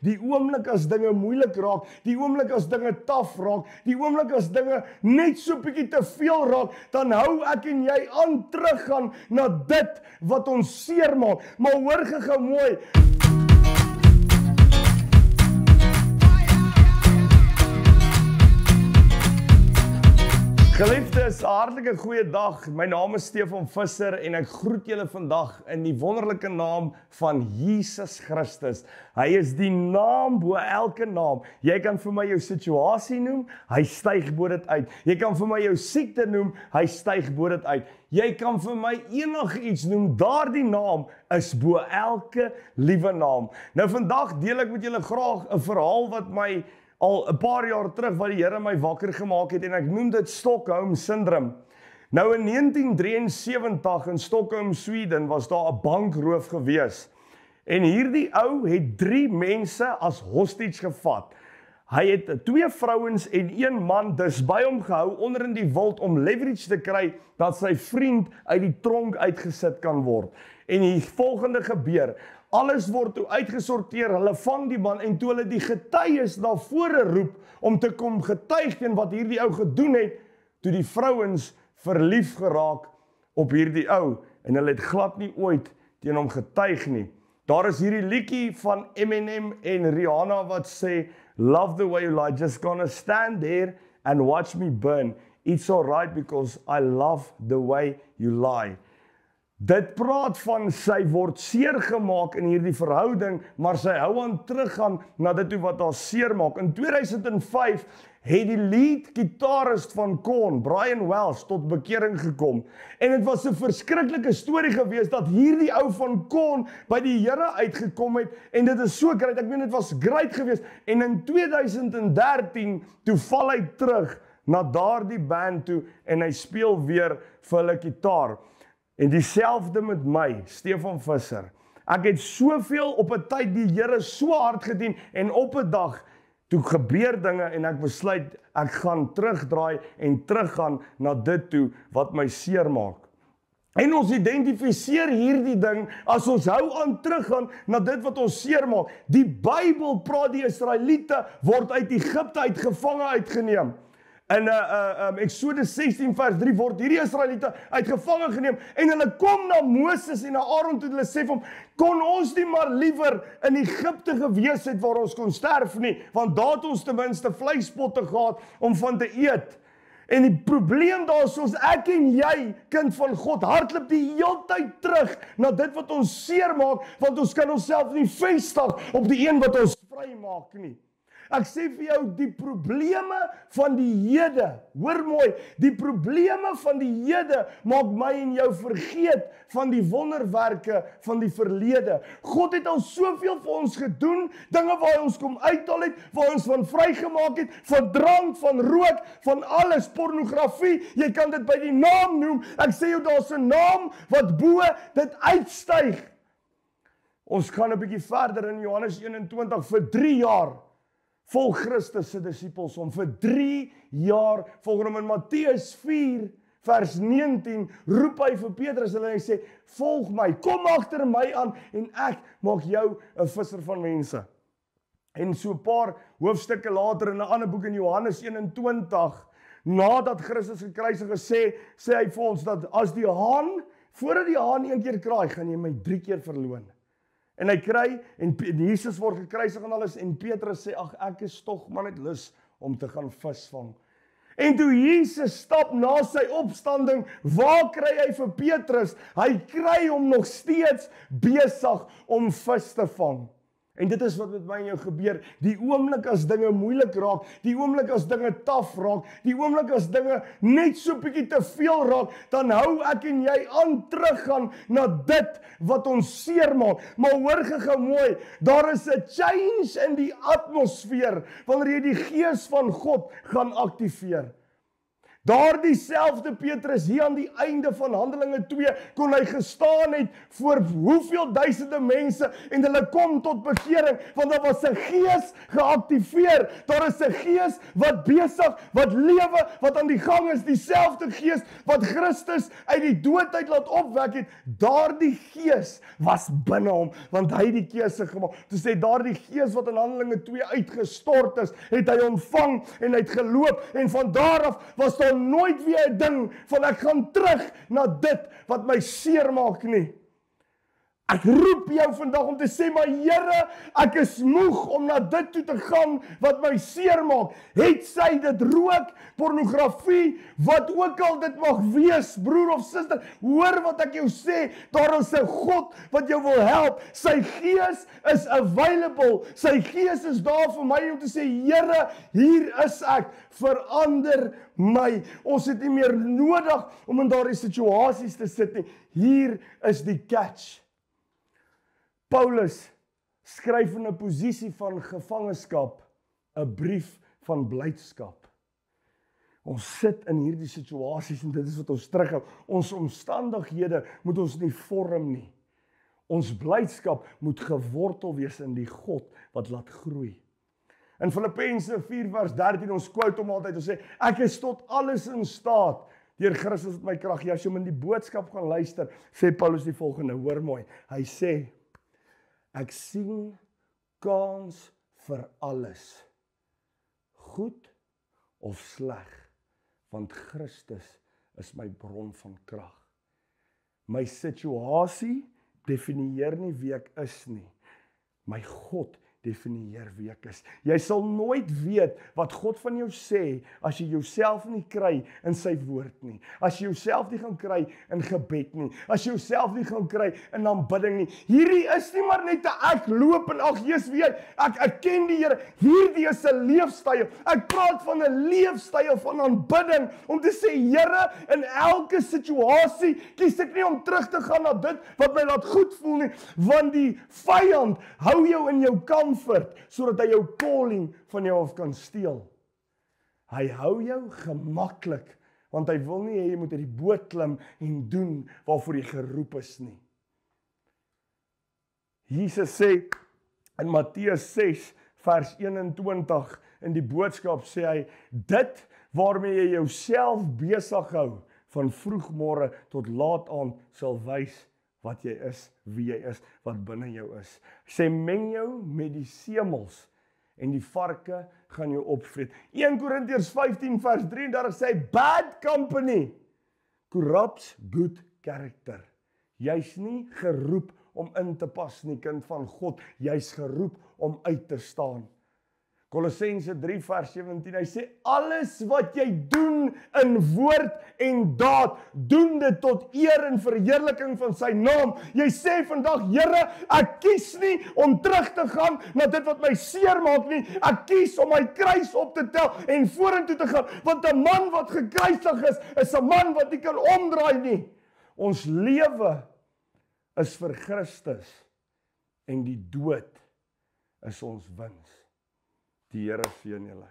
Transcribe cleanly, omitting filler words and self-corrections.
Die oomblik as dinge moeilik raak, die oomblik as dinge taaf raak, die oomblik as dinge net so bietjie te veel raak, dan hou ek en jy aan teruggaan na dit wat ons seermaak. Maar hoor gou mooi. Geliefdes, hartlike goeie dag. My naam is Stefan Visser en ek groet julle vandag in die wonderlike naam van Jesus Christus. Hy is die naam bo elke naam. Jy kan vir my jou situasie noem, hy styg bo dit uit. Jy kan vir my jou siekte noem, hy styg bo dit uit. Jy kan vir my enigiets noem, daardie naam is bo elke liewe naam. Nou vandag deel ek met julle graag 'n verhaal wat my al 'n paar jaar terug wat die Here my wakker gemaak het en ek noem dit Stockholm Syndrome. Nou in 1973 in Stockholm, Sweden was daar 'n bankroof gewees. En hierdie ou het 3 mense as hostage gevat. Hy het 2 vrouens en 1 man dus by hom gehou onder in die wild om leverage te kry dat sy vriend uit die tronk uitgesit kan word. En die volgende gebeur. Alles word toe uitgesorteer, hulle vang die man en toe hulle die getuies na vore roep om te kom getuig teen wat hierdie ou gedoen het, toe die vrouens verlief geraak op hierdie ou en hulle het glad nie ooit teen hom getuig nie. Daar is hierdie liedjie van Eminem en Rihanna wat sê, "Love the way you lie, just gonna stand there and watch me burn. It's alright because I love the way you lie." Dit praat van sy word seer gemaak in hierdie verhouding, maar sy hou aan teruggaan na dit toe wat haar seer maak. In 2005 het die lead gitarist van Korn, Brian Welch, tot bekering gekom. En dit was 'n verskriklike storie geweest dat hierdie ou van Korn by die Here uitgekom het en dit is so great. Ek meen dit was great geweest. En in 2013 toe val hy terug na daardie band toe en hy speel weer vir hulle gitaar. En dieselfde met my, Stefan Visser. Ek het soveel op 'n tyd die Here so hard gedien en op 'n dag toe gebeur dinge en ek besluit ek gaan terugdraai en teruggaan na dit toe wat my seer maak. En ons identifiseer hierdie ding as ons hou aan teruggaan na dit wat ons seer maak. Die Bybel praat die Israeliete word uit Egipte uit gevange uitgeneem. In Exodus 16 vers 3 word hierdie Israeliete uit gevange geneem en hulle kom na Moses en na Aaron toe hulle sê vir hom, kon ons nie maar liewer in Egipte gewees het waar ons kon sterf nie, want daar het ons ten minste vleispotte gehad om van te eet. En die probleem daar is ons, ek en jy, kind van God, hardloop die heeltyd terug na dit wat ons seer maak, want ons kan onsself nie vestig op die een wat ons vry maak nie. Ek sê vir jou, die probleme van die hede, hoor mooi, die probleme van die hede maak my en jou vergeet van die wonderwerke van die verlede. God het al soveel vir ons gedoen, dinge waar hy ons kom uithaal het, waar hy ons van vrygemaak het, van drank, van rook, van alles, pornografie, jy kan dit by die naam noem. Ek sê jou, daar's 'n naam wat bo dit uitstyg. Ons gaan 'n bietjie verder in Johannes 21 vir 3 jaar. Volg Christus se disippels om vir 3 jaar, volg hom in Matteus 4 vers 19, roep hy vir Petrus en hy sê, volg my, kom agter my aan en ek maak jou 'n visser van mense. En so 'n paar hoofstukke later in 'n ander boek in Johannes 21, nadat Christus gekruisig is, sê hy vir ons dat as die haan, voordat die haan 1 keer kraai, gaan jy my 3 keer verloon. En hy kry, en Jesus word gekruisig en alles, en Petrus sê, ag, ek is tog maar net lus om te gaan visvang. En toe Jesus stap na sy opstanding, waar kry hy vir Petrus? Hy kry hom nog steeds besig om vis te vang. En dit is wat met my en jou gebeur, die oomblik as dinge moeilik raak, die oomblik as dinge taaf raak, die oomblik as dinge net so bietjie te veel raak, dan hou ek en jy aan teruggaan na dit wat ons seer maak. Maar hoor gou mooi, daar is 'n change in die atmosfeer, wanneer jy die Gees van God gaan aktiveer. Daardie selfde Petrus hier aan die einde van Handelinge 2 kon hy gestaan het voor hoeveel duisende mense en hulle kom tot bekering, want daar was 'n gees geaktiveer. Daar is 'n gees wat besig, wat lewe, wat aan die gang is, dieselfde gees wat Christus uit die dood uit laat opwek het. Daardie gees was binne hom, want hy het die keuse gemaak. Toe sê daardie gees wat in Handelinge 2 uitgestort is, het hy ontvang en hy het geloop en van daar af was daar nooit weer 'n ding van ek gaan terug na dit wat my seermaak nie. Ek roep jou vandag om te sê, maar Here, ek is moeg om na dit toe te gaan wat my seermaak. Het sy dit rook, pornografie, wat ook al dit mag wees, broer of suster, hoor wat ek jou sê, daar is 'n God wat jou wil help. Sy gees is available. Sy gees is daar vir my om te sê, Here, hier is ek, verander my. Ons het nie meer nodig om in daardie situasies te sit nie. Hier is die catch. Paulus skryf in 'n posisie van gevangenskap 'n brief van blydskap. Ons sit in hierdie situasies en dit is wat ons terughou. Ons omstandighede moet ons nie vorm nie. Ons blydskap moet gewortel wees in die God wat laat groei. In Filippense 4 vers 13, ons quote hom altyd, ons sê, ek is tot alles in staat deur Christus wat my krag gee. As jy in die boodskap gaan luister, sê Paulus die volgende, hoor mooi. Hy sê, ek sien kans vir alles, goed of sleg, want Christus is my bron van krag. My situasie definieer nie wie ek is nie. My God definieer wie ek is. Jy sal nooit weet wat God van jou sê as jy jouself nie kry in sy woord nie. As jy jouself nie gaan kry in gebed nie. As jy jouself nie gaan kry in aanbidding nie. Hierdie is nie maar net 'n ek loop en ag Jesus weet, ek ken die Here. Hierdie is 'n leefstyl. Ek praat van 'n leefstyl van aanbidding om te sê Here, in elke situasie kies ek nie om terug te gaan na dit wat my laat goed voel nie, want die vyand hou jou in jou comfort, sodat hy jou calling van jou af kan steel. Hy hou jou gemaklik, want hy wil nie hê jy moet uit die boot klim en doen waarvoor jy geroep is nie. Jesus sê in Matteus 6 vers 21 in die boodskap sê hy, dit waarmee jy jouself besig hou van vroegmôre tot laat aand sal wys wat jy is, wie jy is, wat binne jou is. Sê meng jou met die semels en die varke gaan jou opvreet. 1 Korintiërs 15 vers 33 sê bad company corrupts good character. Jy's nie geroep om in te pas nie, kind van God. Jy's geroep om uit te staan. Kolossense 3 vers 17, hy sê, alles wat jy doen in woord en daad, doen dit tot eer en verheerliking van sy naam. Jy sê vandag, Here, ek kies nie om terug te gaan na dit wat my seer maak nie. Ek kies om my kruis op te tel en vorentoe te gaan, want 'n man wat gekruisig is 'n man wat nie kan omdraai nie. Ons lewe is vir Christus en die dood is ons wins. Die Here seën julle.